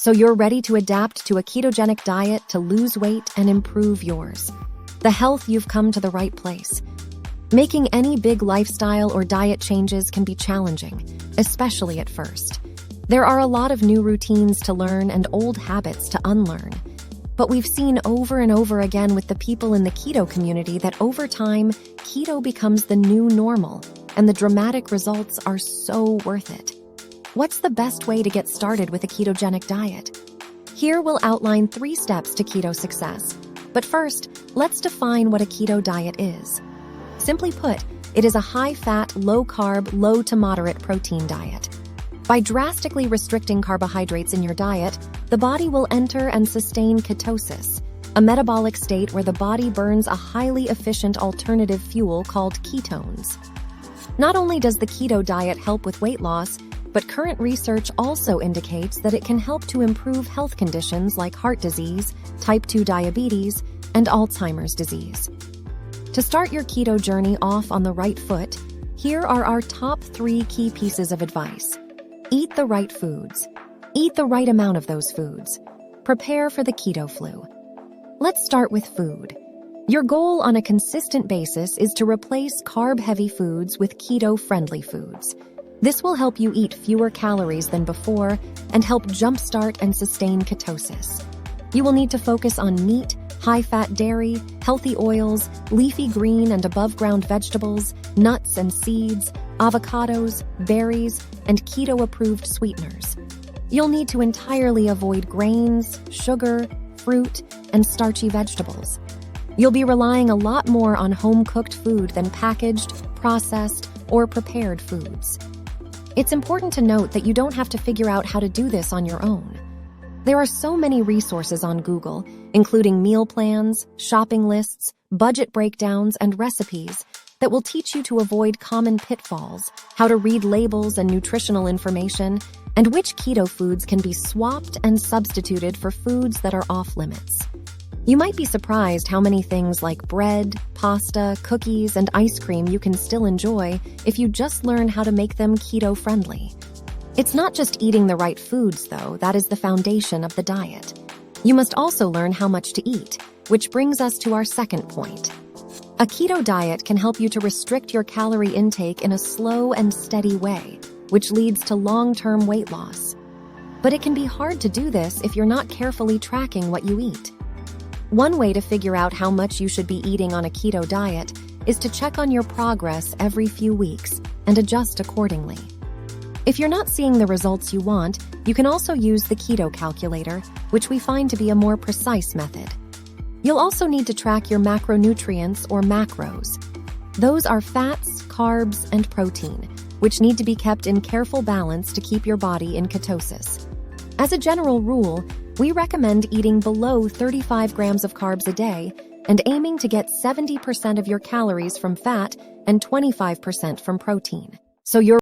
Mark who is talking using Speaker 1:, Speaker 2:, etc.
Speaker 1: So you're ready to adapt to a ketogenic diet to lose weight and improve yours. The health, you've come to the right place. Making any big lifestyle or diet changes can be challenging, especially at first. There are a lot of new routines to learn and old habits to unlearn. But we've seen over and over again with the people in the keto community that over time, keto becomes the new normal, and the dramatic results are so worth it. What's the best way to get started with a ketogenic diet? Here we'll outline 3 steps to keto success. But first, let's define what a keto diet is. Simply put, it is a high-fat, low-carb, low to moderate protein diet. By drastically restricting carbohydrates in your diet, the body will enter and sustain ketosis, a metabolic state where the body burns a highly efficient alternative fuel called ketones. Not only does the keto diet help with weight loss, but current research also indicates that it can help to improve health conditions like heart disease, type 2 diabetes, and Alzheimer's disease. To start your keto journey off on the right foot, here are our top 3 key pieces of advice. Eat the right foods. Eat the right amount of those foods. Prepare for the keto flu. Let's start with food. Your goal on a consistent basis is to replace carb-heavy foods with keto-friendly foods. This will help you eat fewer calories than before and help jumpstart and sustain ketosis. You will need to focus on meat, high-fat dairy, healthy oils, leafy green and above-ground vegetables, nuts and seeds, avocados, berries, and keto-approved sweeteners. You'll need to entirely avoid grains, sugar, fruit, and starchy vegetables. You'll be relying a lot more on home-cooked food than packaged, processed, or prepared foods. It's important to note that you don't have to figure out how to do this on your own. There are so many resources on Google, including meal plans, shopping lists, budget breakdowns, and recipes that will teach you to avoid common pitfalls, how to read labels and nutritional information, and which keto foods can be swapped and substituted for foods that are off-limits. You might be surprised how many things like bread, pasta, cookies, and ice cream you can still enjoy if you just learn how to make them keto-friendly. It's not just eating the right foods, though, that is the foundation of the diet. You must also learn how much to eat, which brings us to our second point. A keto diet can help you to restrict your calorie intake in a slow and steady way, which leads to long-term weight loss. But it can be hard to do this if you're not carefully tracking what you eat. One way to figure out how much you should be eating on a keto diet is to check on your progress every few weeks and adjust accordingly. If you're not seeing the results you want, you can also use the keto calculator, which we find to be a more precise method. You'll also need to track your macronutrients or macros. Those are fats, carbs, and protein, which need to be kept in careful balance to keep your body in ketosis. As a general rule, we recommend eating below 35 grams of carbs a day and aiming to get 70% of your calories from fat and 25% from protein. So you're